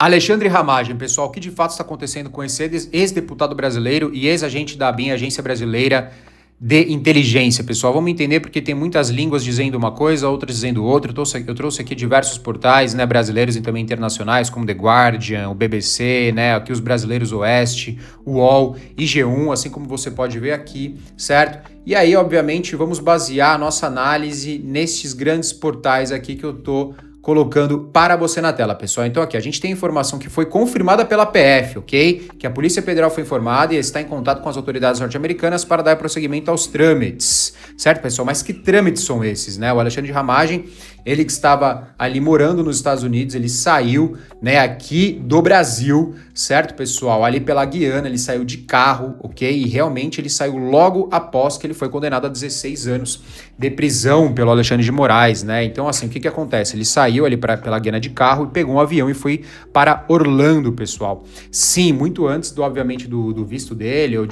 Alexandre Ramagem, pessoal, o que de fato está acontecendo com esse ex-deputado brasileiro e ex-agente da ABIN, Agência Brasileira de Inteligência, pessoal? Vamos entender porque tem muitas línguas dizendo uma coisa, outras dizendo outra. Eu trouxe aqui diversos portais, né, brasileiros e também internacionais, como The Guardian, o BBC, né, aqui os Brasileiros Oeste, o UOL e G1, assim como você pode ver aqui, certo? E aí, obviamente, vamos basear a nossa análise nestes grandes portais aqui que eu tô colocando para você na tela, pessoal. Então aqui, a gente tem informação que foi confirmada pela PF, ok? Que a Polícia Federal foi informada e está em contato com as autoridades norte-americanas para dar prosseguimento aos trâmites, certo, pessoal? Mas que trâmites são esses, né? O Alexandre Ramagem, ele que estava ali morando nos Estados Unidos, ele saiu, né, aqui do Brasil, certo, pessoal? Ali pela Guiana, ele saiu de carro, ok? E realmente ele saiu logo após que ele foi condenado a 16 anos de prisão pelo Alexandre de Moraes, né? Então, assim, o que acontece? Ele saiu ali pela Guiana de carro e pegou um avião e foi para Orlando, pessoal. Sim, muito antes, obviamente, do visto dele ou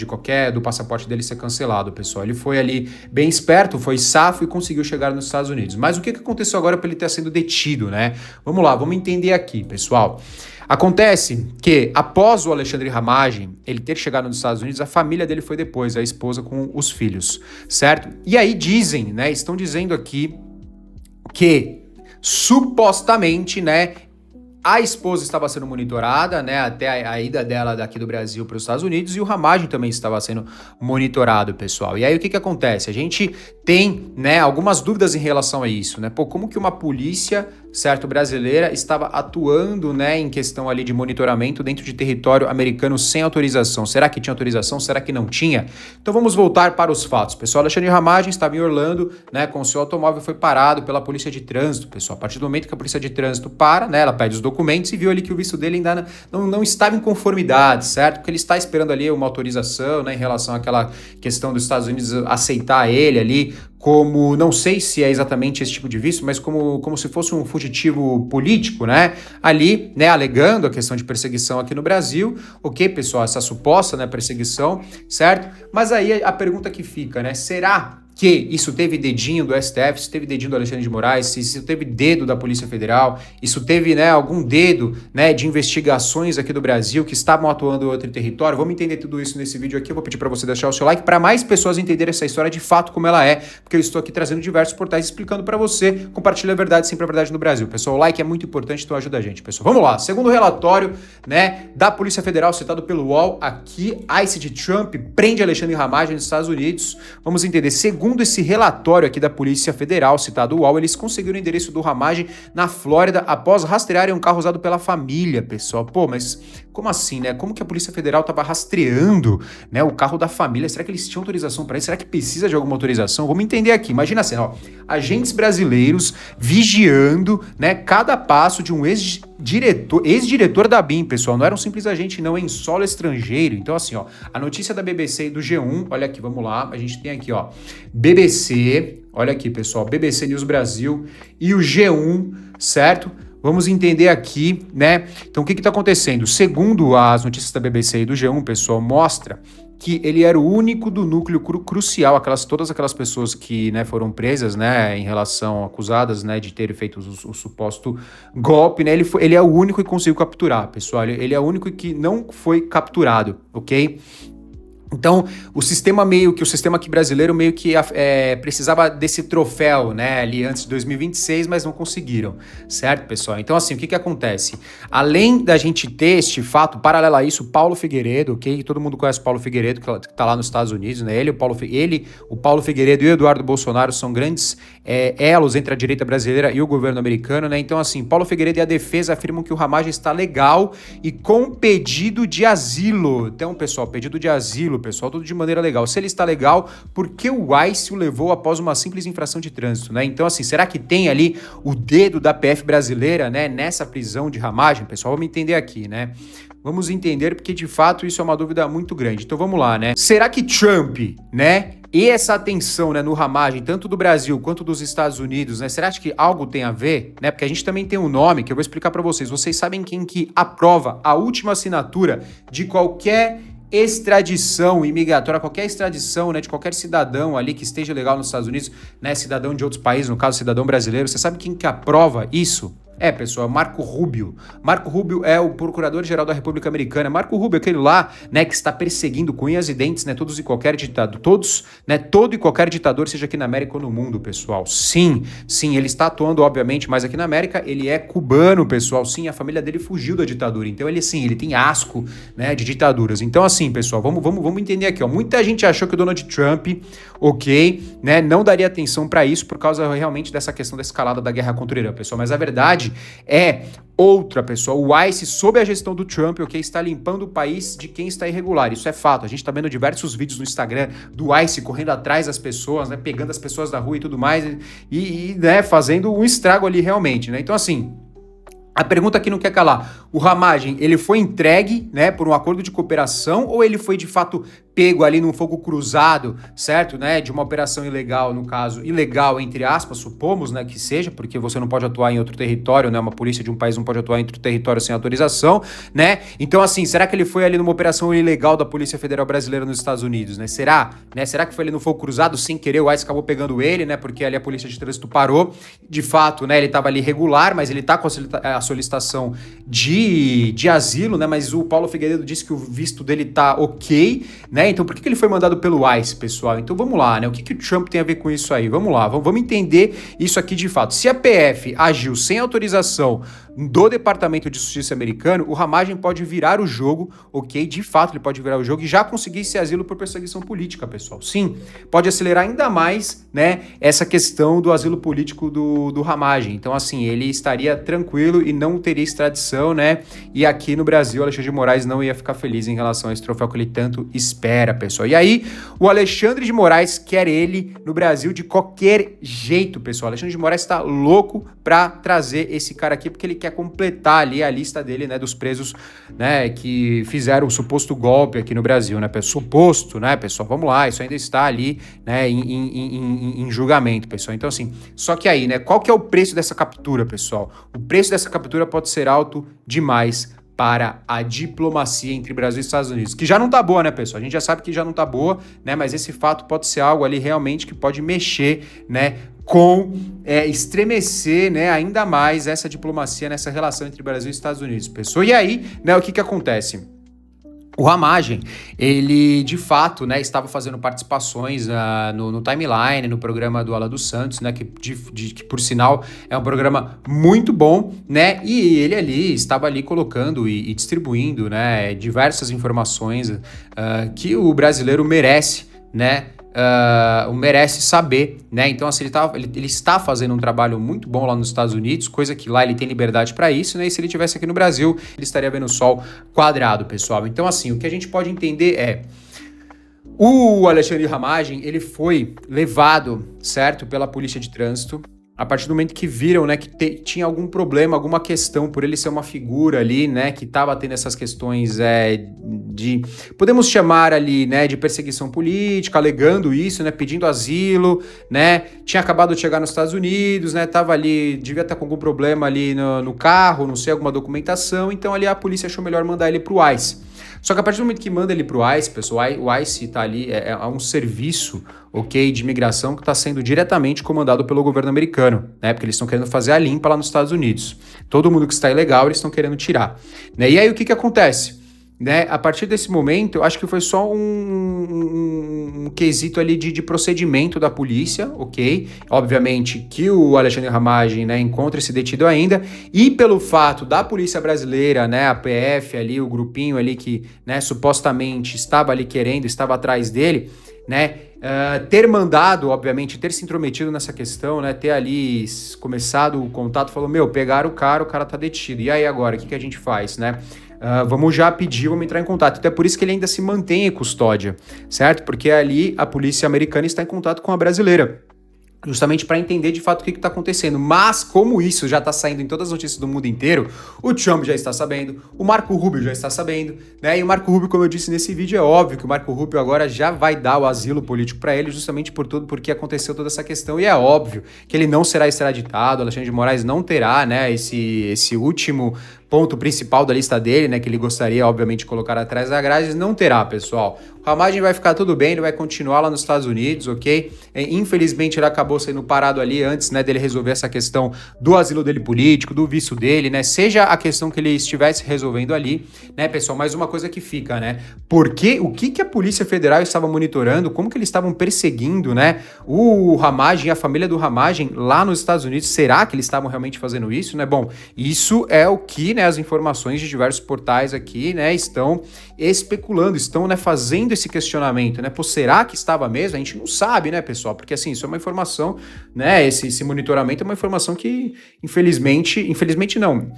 do passaporte dele ser cancelado, pessoal. Ele foi ali bem esperto, foi safo e conseguiu chegar nos Estados Unidos. Mas o que aconteceu agora para ele ter sido detido, né? Vamos lá, vamos entender aqui, pessoal. Acontece que, após o Alexandre Ramagem, ele ter chegado nos Estados Unidos, a família dele foi depois, a esposa com os filhos, certo? E aí dizem, né, estão dizendo aqui que, supostamente, né, a esposa estava sendo monitorada, né, até a ida dela daqui do Brasil para os Estados Unidos, e o Ramagem também estava sendo monitorado, pessoal. E aí o que acontece? A gente tem, né, algumas dúvidas em relação a isso, né? Pô, como que uma polícia, certo, brasileira estava atuando, né, em questão ali de monitoramento dentro de território americano sem autorização? Será que tinha autorização? Será que não tinha? Então vamos voltar para os fatos, pessoal. Alexandre Ramagem estava em Orlando, né, com o seu automóvel, foi parado pela polícia de trânsito, pessoal. A partir do momento que a polícia de trânsito para, né, ela pede os documentos e viu ali que o visto dele ainda não estava em conformidade, certo? Porque ele está esperando ali uma autorização, né, em relação àquela questão dos Estados Unidos aceitar ele ali como, não sei se é exatamente esse tipo de visto, mas como se fosse um fugitivo político, né? Ali, né, alegando a questão de perseguição aqui no Brasil. Ok, pessoal, essa suposta, né, perseguição, certo? Mas aí a pergunta que fica, né? Será que isso teve dedinho do STF, isso teve dedinho do Alexandre de Moraes, se isso teve dedo da Polícia Federal, isso teve, né, algum dedo, né, de investigações aqui do Brasil que estavam atuando em outro território? Vamos entender tudo isso nesse vídeo aqui. Eu vou pedir para você deixar o seu like para mais pessoas entenderem essa história de fato como ela é, porque eu estou aqui trazendo diversos portais explicando para você. Compartilha a verdade, sempre a verdade no Brasil. Pessoal, o like é muito importante, então ajuda a gente, pessoal. Vamos lá. Segundo o relatório, né, da Polícia Federal citado pelo UOL, aqui, ICE de Trump prende Alexandre Ramagem nos Estados Unidos. Vamos entender. Segundo esse relatório aqui da Polícia Federal, citado o UOL, eles conseguiram o endereço do Ramagem na Flórida após rastrearem um carro usado pela família, pessoal. Pô, mas como assim, né? Como que a Polícia Federal estava rastreando, né, o carro da família? Será que eles tinham autorização para isso? Será que precisa de alguma autorização? Vamos entender aqui. Imagina assim, ó, agentes brasileiros vigiando, né, cada passo de um ex-diretor da ABIN, pessoal. Não era um simples agente, não, em solo estrangeiro. Então, assim, ó, a notícia da BBC e do G1, olha aqui, vamos lá, a gente tem aqui, ó, BBC, olha aqui, pessoal, BBC News Brasil e o G1, certo? Vamos entender aqui, né? Então, o que está acontecendo? Segundo as notícias da BBC e do G1, pessoal, mostra que ele era o único do núcleo crucial, todas aquelas pessoas que, né, foram presas, né, em relação, acusadas, né, de terem feito o suposto golpe, né, ele é o único que conseguiu capturar, pessoal, ele é o único que não foi capturado, ok? Então, o sistema aqui brasileiro meio que precisava desse troféu, né, ali antes de 2026, mas não conseguiram, certo, pessoal? Então, assim, o que acontece? Além da gente ter este fato, paralelo a isso, Paulo Figueiredo, ok? Todo mundo conhece o Paulo Figueiredo, que tá lá nos Estados Unidos, né? O Paulo Figueiredo e o Eduardo Bolsonaro são grandes elos entre a direita brasileira e o governo americano, né? Então, assim, Paulo Figueiredo e a defesa afirmam que o Ramagem está legal e com pedido de asilo. Então, pessoal, pedido de asilo, pessoal, tudo de maneira legal. Se ele está legal, por que o ICE o levou após uma simples infração de trânsito, né? Então, assim, será que tem ali o dedo da PF brasileira, né, nessa prisão de Ramagem, pessoal? Vamos entender aqui, né? Vamos entender porque, de fato, isso é uma dúvida muito grande. Então, vamos lá, né? Será que Trump, né, e essa atenção, né, no Ramagem, tanto do Brasil quanto dos Estados Unidos, né, será que algo tem a ver, né? Porque a gente também tem um nome que eu vou explicar para vocês. Vocês sabem quem que aprova a última assinatura de qualquer extradição imigratória, qualquer extradição, né, de qualquer cidadão ali que esteja legal nos Estados Unidos, né, cidadão de outros países, no caso cidadão brasileiro, você sabe quem que aprova isso? É, pessoal, Marco Rubio. Marco Rubio é o Procurador-Geral da República Americana. Marco Rubio é aquele lá, né, que está perseguindo com unhas e dentes, né, todos e qualquer ditador, todos, né, todo e qualquer ditador, seja aqui na América ou no mundo, pessoal. Sim, sim, ele está atuando, obviamente, mais aqui na América. Ele é cubano, pessoal. Sim, a família dele fugiu da ditadura. Então ele, sim, ele tem asco, né, de ditaduras. Então, assim, pessoal, vamos entender aqui, ó. Muita gente achou que o Donald Trump, ok, né, não daria atenção para isso por causa realmente dessa questão da escalada da guerra contra o Irã, pessoal. Mas a verdade é outra, pessoal. O ICE, sob a gestão do Trump, ok, está limpando o país de quem está irregular. Isso é fato. A gente está vendo diversos vídeos no Instagram do ICE correndo atrás das pessoas, né, pegando as pessoas da rua e tudo mais, né, fazendo um estrago ali realmente, né? Então, assim, a pergunta que não quer calar, o Ramagem, ele foi entregue, né, por um acordo de cooperação ou ele foi de fato pego ali num fogo cruzado, certo, né, de uma operação ilegal, no caso, ilegal entre aspas, supomos, né, que seja, porque você não pode atuar em outro território, né, uma polícia de um país não pode atuar em outro território sem autorização, né, então assim, será que ele foi ali numa operação ilegal da Polícia Federal Brasileira nos Estados Unidos, né, será que foi ali no fogo cruzado, sem querer, o ICE acabou pegando ele, né, porque ali a Polícia de Trânsito parou, de fato, né, ele estava ali regular, mas ele tá com a solicitação de asilo, né, mas o Paulo Figueiredo disse que o visto dele tá ok, né, então por que ele foi mandado pelo ICE, pessoal? Então vamos lá, né, o que o Trump tem a ver com isso aí? Vamos lá, vamos entender isso aqui de fato. Se a PF agiu sem autorização do Departamento de Justiça americano, o Ramagem pode virar o jogo, ok? De fato, ele pode virar o jogo e já conseguir esse asilo por perseguição política, pessoal. Sim, pode acelerar ainda mais, né, essa questão do asilo político do Ramagem. Então, assim, ele estaria tranquilo e não teria extradição, né? E aqui no Brasil, o Alexandre de Moraes não ia ficar feliz em relação a esse troféu que ele tanto espera, pessoal. E aí, o Alexandre de Moraes quer ele no Brasil de qualquer jeito, pessoal. O Alexandre de Moraes tá louco pra trazer esse cara aqui, porque ele quer completar ali a lista dele, né, dos presos, né, que fizeram o suposto golpe aqui no Brasil, né, suposto, né, pessoal, vamos lá, isso ainda está ali, né, em julgamento, pessoal. Então, assim, só que aí, né, qual que é o preço dessa captura, pessoal? O preço dessa captura pode ser alto demais para a diplomacia entre Brasil e Estados Unidos, que já não tá boa, né, pessoal? A gente já sabe que já não tá boa, né, mas esse fato pode ser algo ali realmente que pode mexer, né, estremecer, né, ainda mais essa diplomacia nessa relação entre Brasil e Estados Unidos, pessoal. E aí, né, o que acontece? O Ramagem, ele de fato, né, estava fazendo participações no Timeline, no programa do Alan dos Santos, né, que por sinal é um programa muito bom, né, e ele ali estava ali colocando e distribuindo, né, diversas informações que o brasileiro merece, né, merece saber, né? Então, assim, ele está fazendo um trabalho muito bom lá nos Estados Unidos, coisa que lá ele tem liberdade para isso, né? E se ele tivesse aqui no Brasil, ele estaria vendo o sol quadrado, pessoal. Então, assim, o que a gente pode entender é o Alexandre Ramagem, ele foi levado, certo, pela polícia de trânsito. A partir do momento que viram, né, que tinha algum problema, alguma questão, por ele ser uma figura ali, né, que estava tendo essas questões podemos chamar ali, né, de perseguição política, alegando isso, né, pedindo asilo, né, tinha acabado de chegar nos Estados Unidos, né, tava ali, devia estar com algum problema ali no carro, não sei, alguma documentação, então ali a polícia achou melhor mandar ele pro ICE. Só que a partir do momento que manda ele pro ICE, pessoal, o ICE está ali, é um serviço, ok, de imigração que está sendo diretamente comandado pelo governo americano, né, porque eles estão querendo fazer a limpa lá nos Estados Unidos. Todo mundo que está ilegal, eles estão querendo tirar, né, e aí o que acontece? Né, a partir desse momento, eu acho que foi só um quesito ali de procedimento da polícia, ok? Obviamente que o Alexandre Ramagem, né, encontra-se detido ainda, e pelo fato da polícia brasileira, né, a PF ali, o grupinho ali que, né, supostamente estava ali estava atrás dele, né, ter mandado, obviamente, ter se intrometido nessa questão, né, ter ali começado o contato, falou, pegaram o cara tá detido, e aí agora, o que a gente faz, né? Vamos já pedir, vamos entrar em contato. Então é por isso que ele ainda se mantém em custódia, certo? Porque ali a polícia americana está em contato com a brasileira, justamente para entender de fato o que está acontecendo. Mas como isso já está saindo em todas as notícias do mundo inteiro, o Trump já está sabendo, o Marco Rubio já está sabendo, né? E o Marco Rubio, como eu disse nesse vídeo, é óbvio que o Marco Rubio agora já vai dar o asilo político para ele, justamente porque aconteceu toda essa questão. E é óbvio que ele não será extraditado, Alexandre de Moraes não terá, né, esse último ponto principal da lista dele, né, que ele gostaria, obviamente, de colocar atrás da grade, não terá, pessoal. O Ramagem vai ficar tudo bem, ele vai continuar lá nos Estados Unidos, ok? Infelizmente, ele acabou sendo parado ali antes, né, dele resolver essa questão do asilo dele político, do visto dele, né, seja a questão que ele estivesse resolvendo ali, né, pessoal, mais uma coisa que fica, né, porque o que a Polícia Federal estava monitorando, como que eles estavam perseguindo, né, o Ramagem, a família do Ramagem lá nos Estados Unidos, será que eles estavam realmente fazendo isso, né? Bom, isso é o que, né, as informações de diversos portais aqui, né, estão especulando, estão, né, fazendo esse questionamento, né? Pô, será que estava mesmo? A gente não sabe, né, pessoal? Porque assim, isso é uma informação, né, esse monitoramento é uma informação que, infelizmente não.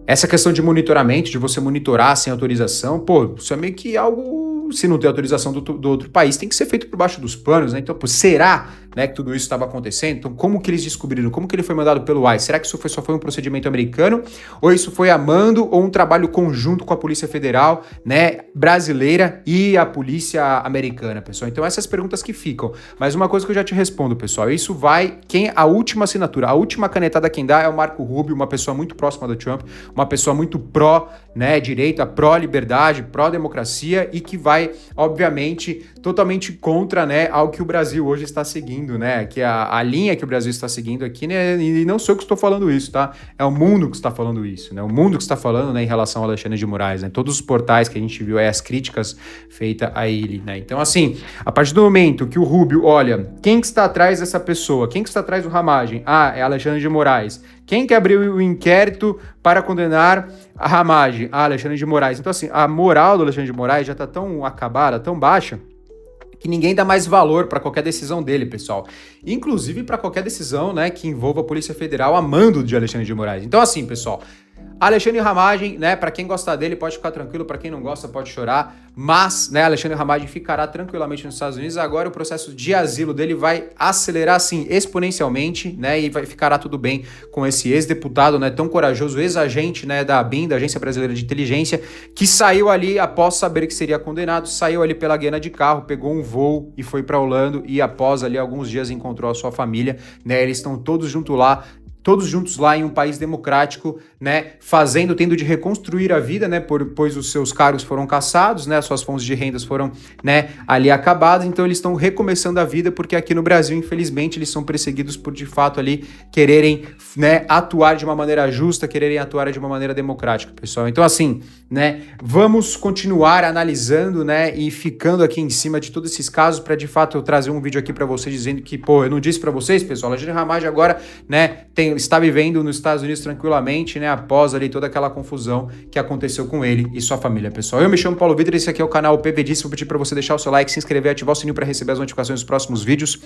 Essa questão de monitoramento, de você monitorar sem autorização, pô, isso é meio que algo, se não tem autorização do outro país, tem que ser feito por baixo dos panos, né? Então, pô, será, né, que tudo isso estava acontecendo? Então, como que eles descobriram? Como que ele foi mandado pelo ICE? Será que isso só foi um procedimento americano? Ou isso foi a mando ou um trabalho conjunto com a Polícia Federal, né, brasileira e a Polícia Americana, pessoal? Então, essas perguntas que ficam. Mas uma coisa que eu já te respondo, pessoal, isso vai, a última assinatura, a última canetada quem dá é o Marco Rubio, uma pessoa muito próxima do Trump, uma pessoa muito pró, né, direita, pró-liberdade, pró-democracia e que vai, obviamente, totalmente contra, né, ao que o Brasil hoje está seguindo, né, que a linha que o Brasil está seguindo aqui, né, e não sou eu que estou falando isso, tá? É o mundo que está falando isso, né, o mundo que está falando, né, em relação ao Alexandre de Moraes, né, todos os portais que a gente viu aí, as críticas feitas a ele, né, então assim, a partir do momento que o Rubio olha, quem que está atrás dessa pessoa, quem que está atrás do Ramagem? Ah, é Alexandre de Moraes. Quem que abriu o inquérito para condenar a Ramagem? Ah, Alexandre de Moraes. Então assim, a moral do Alexandre de Moraes já está tão acabada, tão baixa, que ninguém dá mais valor para qualquer decisão dele, pessoal. Inclusive para qualquer decisão, né, que envolva a Polícia Federal a mando de Alexandre de Moraes. Então assim, pessoal, Alexandre Ramagem, né, para quem gostar dele pode ficar tranquilo, para quem não gosta pode chorar, mas, né, Alexandre Ramagem ficará tranquilamente nos Estados Unidos. Agora o processo de asilo dele vai acelerar, assim, exponencialmente, né, e ficará tudo bem com esse ex-deputado, né, tão corajoso, ex-agente, né, da ABIN, da Agência Brasileira de Inteligência, que saiu ali após saber que seria condenado, saiu ali pela Guiana de carro, pegou um voo e foi para Orlando e após ali alguns dias encontrou a sua família, né, eles estão todos juntos lá em um país democrático, né, tendo de reconstruir a vida, né, pois os seus cargos foram cassados, né, as suas fontes de rendas foram, né, ali acabadas, então eles estão recomeçando a vida, porque aqui no Brasil, infelizmente, eles são perseguidos por, de fato, ali, quererem, né, atuar de uma maneira justa, quererem atuar de uma maneira democrática, pessoal. Então, assim, né, vamos continuar analisando, né, e ficando aqui em cima de todos esses casos para, de fato, eu trazer um vídeo aqui para vocês dizendo que, pô, eu não disse para vocês, pessoal, Alexandre Ramagem agora, né, está vivendo nos Estados Unidos tranquilamente, né, após ali toda aquela confusão que aconteceu com ele e sua família, pessoal. Eu me chamo Paulo Vitor, esse aqui é o canal PVDisso, vou pedir para você deixar o seu like, se inscrever, ativar o sininho para receber as notificações dos próximos vídeos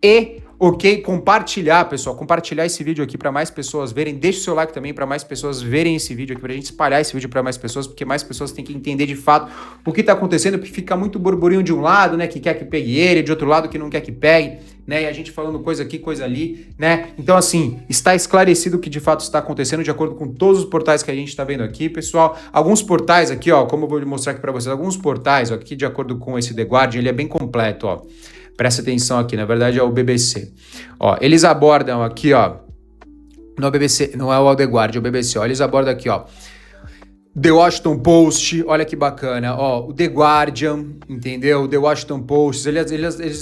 e, ok, compartilhar, pessoal, compartilhar esse vídeo aqui para mais pessoas verem, deixa o seu like também para mais pessoas verem esse vídeo aqui, pra gente espalhar esse vídeo para mais pessoas, porque mais pessoas têm que entender de fato o que tá acontecendo, porque fica muito burburinho de um lado, né, que quer que pegue ele, de outro lado que não quer que pegue, né, e a gente falando coisa aqui, coisa ali, né, então assim, está esclarecido o que de fato está acontecendo de acordo com todos os portais que a gente está vendo aqui, pessoal. Alguns portais aqui, ó, como eu vou mostrar aqui para vocês, alguns portais, ó, aqui de acordo com esse The Guardian, ele é bem completo, ó. Presta atenção aqui, na verdade é o BBC. Ó, eles abordam aqui, ó, no BBC, não é o The Guardian, é o BBC, ó, eles abordam aqui, ó, The Washington Post, olha que bacana, ó, o The Guardian, entendeu? The Washington Post,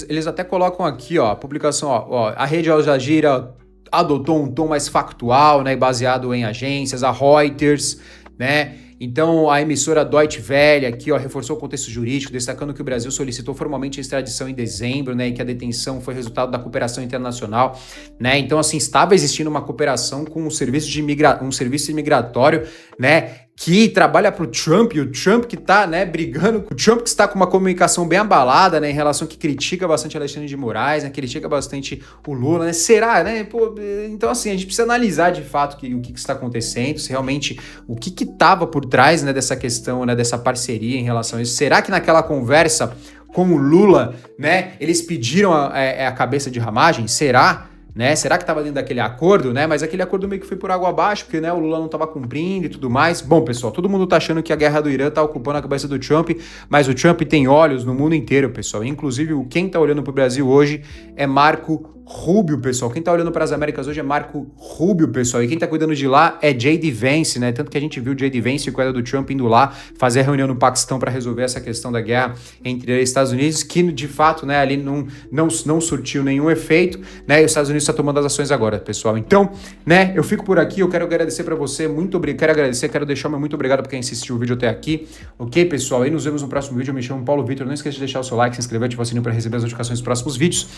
eles até colocam aqui, ó, a publicação, ó, a rede Al Jazeera adotou um tom mais factual, né, baseado em agências, a Reuters, né? Então, a emissora Deutsche Welle aqui, ó, reforçou o contexto jurídico, destacando que o Brasil solicitou formalmente a extradição em dezembro, né, e que a detenção foi resultado da cooperação internacional, né? Então, assim, estava existindo uma cooperação com um serviço imigratório, né, que trabalha para o Trump, e o Trump que está, né, brigando, o Trump que está com uma comunicação bem abalada, né, em relação que critica bastante Alexandre de Moraes, né, critica bastante o Lula, né, será, né, pô, então assim, a gente precisa analisar de fato o que está acontecendo, se realmente, o que estava por trás, né, dessa questão, né, dessa parceria em relação a isso, será que naquela conversa com o Lula, né, eles pediram a cabeça de Ramagem, será? Né? Será que estava dentro daquele acordo, né? Mas aquele acordo meio que foi por água abaixo, porque, né, o Lula não estava cumprindo e tudo mais. Bom, pessoal, todo mundo tá achando que a guerra do Irã tá ocupando a cabeça do Trump, mas o Trump tem olhos no mundo inteiro, pessoal. Inclusive, quem tá olhando pro Brasil hoje é Marco Rubio, pessoal. Quem tá olhando para as Américas hoje é Marco Rubio, pessoal. E quem tá cuidando de lá é J.D. Vance, né? Tanto que a gente viu J.D. Vance e o do Trump indo lá fazer a reunião no Paquistão para resolver essa questão da guerra entre os Estados Unidos, que de fato, né, ali não surtiu nenhum efeito, né? E os Estados Unidos está tomando as ações agora, pessoal. Então, né, eu fico por aqui. Eu quero agradecer para você. Muito obrigado. Quero deixar meu muito obrigado por quem assistiu o vídeo até aqui. Ok, pessoal? Aí nos vemos no próximo vídeo. Eu me chamo Paulo Vitor. Não esqueça de deixar o seu like, se inscrever, ativar o sininho para receber as notificações dos próximos vídeos.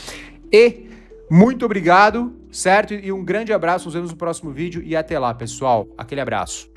E muito obrigado, certo? E um grande abraço, nos vemos no próximo vídeo e até lá, pessoal. Aquele abraço.